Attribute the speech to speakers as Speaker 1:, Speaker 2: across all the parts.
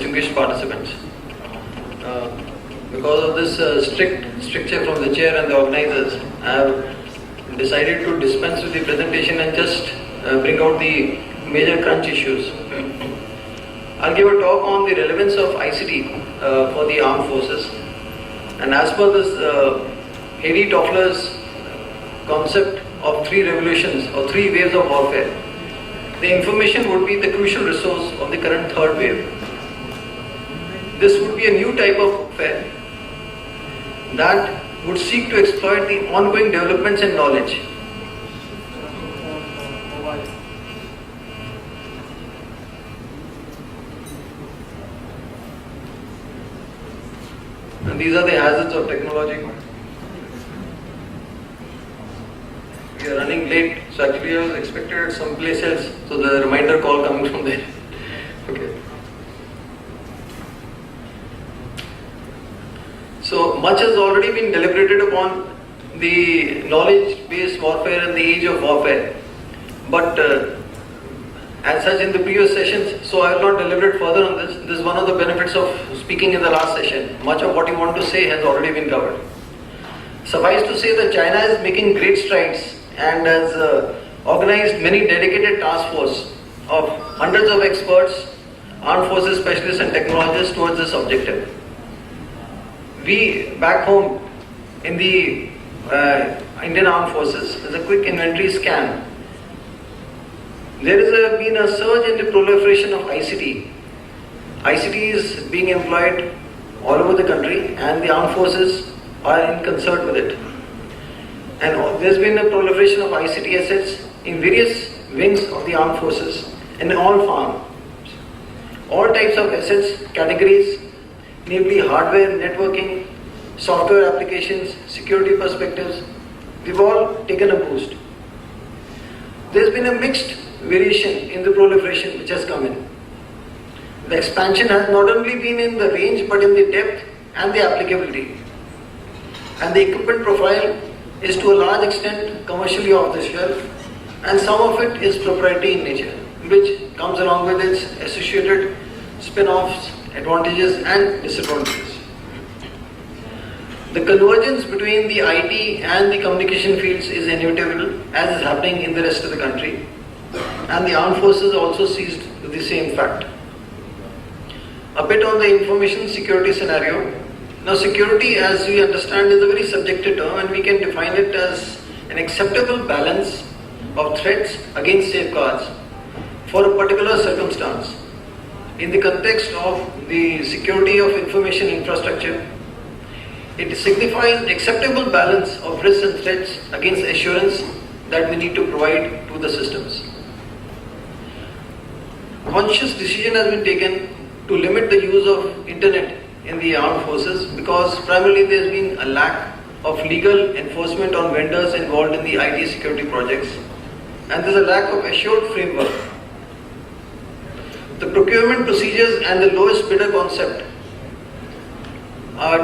Speaker 1: distinguished participants. Because of this strict stricture from the chair and the organizers, I have decided to dispense with the presentation and just bring out the major crunch issues. I'll give a talk on the relevance of ICT for the armed forces. And as per this Harry Toffler's concept of 3 revolutions or 3 waves of warfare, the information would be the crucial resource of the current 3rd wave. This would be a new type of warfare that would seek to exploit the ongoing developments in knowledge. And these are the hazards of technology. We are running late, so actually I was expected at some place else, so the reminder call coming from there. Okay. So much has already been deliberated upon the knowledge-based warfare and the age of warfare. But as such in the previous sessions, so I will not deliberate further on this. This is one of the benefits of speaking in the last session. Much of what you want to say has already been covered. Suffice to say that China is making great strides and has organized many dedicated task force of hundreds of experts, armed forces specialists and technologists towards this objective. We back home in the Indian Armed Forces, as a quick inventory scan, there has been a surge in the proliferation of ICT. ICT is being employed all over the country and the armed forces are in concert with it. And there's been a proliferation of ICT assets in various wings of the armed forces in all farms. All types of assets, categories, namely hardware, networking, software applications, security perspectives, we've all taken a boost. There's been a mixed variation in the proliferation which has come in. The expansion has not only been in the range but in the depth and the applicability. And the equipment profile is to a large extent commercially off the shelf, and some of it is proprietary in nature, which comes along with its associated spin-offs, advantages and disadvantages. The convergence between the IT and the communication fields is inevitable, as is happening in the rest of the country, and the armed forces also seized with the same fact. A bit on the information security scenario. Now, security, as we understand, is a very subjective term, and we can define it as an acceptable balance of threats against safeguards for a particular circumstance. In the context of the security of information infrastructure, it signifies acceptable balance of risks and threats against assurance that we need to provide to the systems. Conscious decision has been taken to limit the use of internet in the armed forces because primarily there has been a lack of legal enforcement on vendors involved in the IT security projects, and there is a lack of assured framework. The procurement procedures and the lowest bidder concept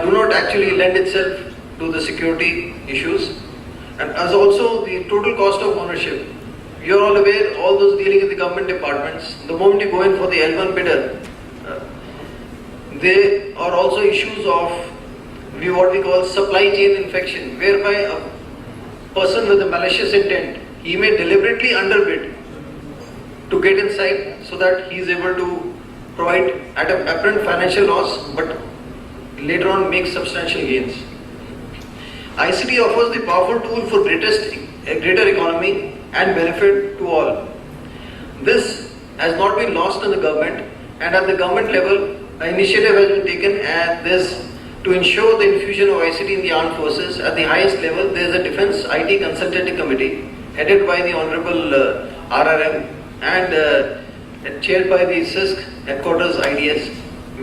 Speaker 1: do not actually lend itself to the security issues, and as also the total cost of ownership. You are all aware, all those dealing in the government departments, the moment you go in for the L1 bidder, there are also issues of what we call supply chain infection, whereby a person with a malicious intent, he may deliberately underbid to get inside so that he is able to provide at an apparent financial loss but later on make substantial gains. ICT offers the powerful tool for greater economy and benefit to all. This has not been lost in the government, and at the government level an initiative has been taken at this to ensure the infusion of ICT in the armed forces. At the highest level there is a Defence IT Consultative Committee headed by the Honorable RRM and chaired by the CISC headquarters IDS,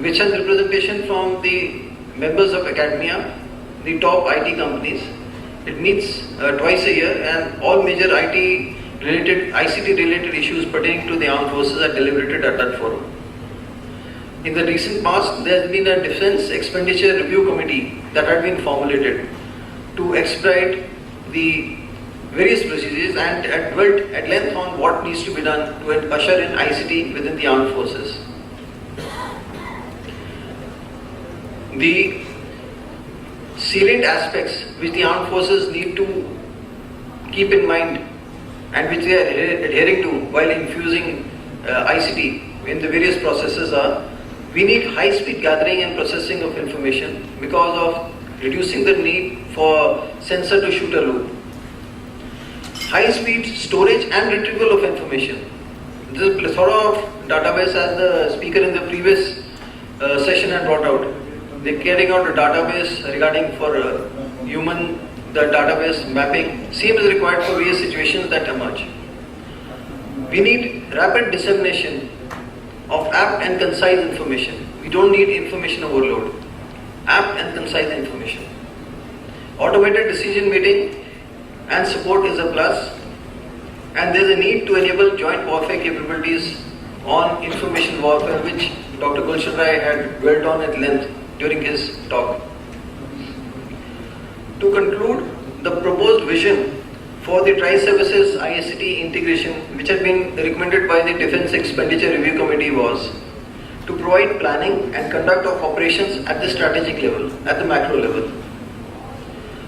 Speaker 1: which has representation from the members of academia, the top IT companies. It meets twice a year, and all major ICT related issues pertaining to the armed forces are deliberated at that forum. In the recent past, there has been a Defence Expenditure Review Committee that had been formulated to expedite the various procedures and dwelt at length on what needs to be done to usher in ICT within the armed forces. the salient aspects which the armed forces need to keep in mind and which they are adhering to while infusing ICT in the various processes are: we need high-speed gathering and processing of information because of reducing the need for sensor-to-shooter loop. High-speed storage and retrieval of information. This plethora of database, as the speaker in the previous session had brought out. They're carrying out a database regarding for the database mapping. Same is required for various situations that emerge. We need rapid dissemination of apt and concise information. We don't need information overload. Apt and concise information. Automated decision making and support is a plus. And there is a need to enable joint warfare capabilities on information warfare, which Dr. Gulshan Rai had dwelt on at length during his talk. To conclude, the proposed vision for the Tri-Services ICT integration, which had been recommended by the Defence Expenditure Review Committee, was to provide planning and conduct of operations at the strategic level, at the macro level.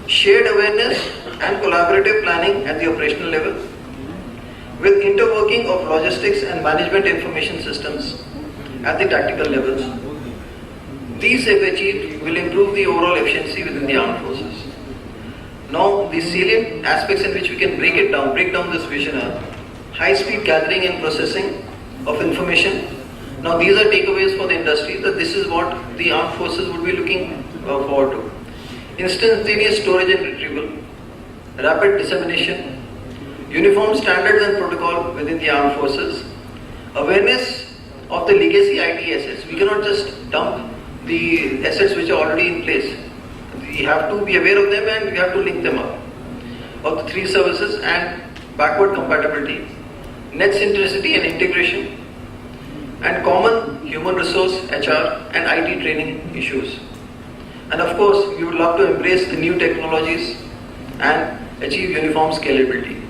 Speaker 1: Shared awareness and collaborative planning at the operational level, with interworking of logistics and management information systems at the tactical levels. These, if achieved, will improve the overall efficiency within the armed forces. Now, the salient aspects in which we can break down this vision are: high-speed gathering and processing of information. Now, these are takeaways for the industry that this is what the armed forces would be looking forward to. Instantaneous storage and retrieval, rapid dissemination, uniform standards and protocol within the armed forces, awareness of the legacy IT assets. We cannot just dump the assets which are already in place. We have to be aware of them and we have to link them up. Of the three services and backward compatibility, net centricity and integration, and common human resource, HR and IT training issues. And of course, we would love to embrace the new technologies and achieve uniform scalability.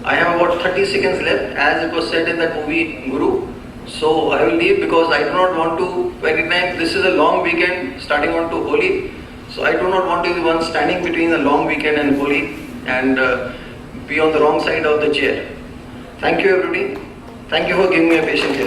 Speaker 1: I have about 30 seconds left, as it was said in that movie Guru. So I will leave because I do not want to, by the time this is a long weekend starting on to Holi, so I do not want to be one standing between a long weekend and Holi and be on the wrong side of the chair. Thank you everybody. Thank you for giving me a patient here.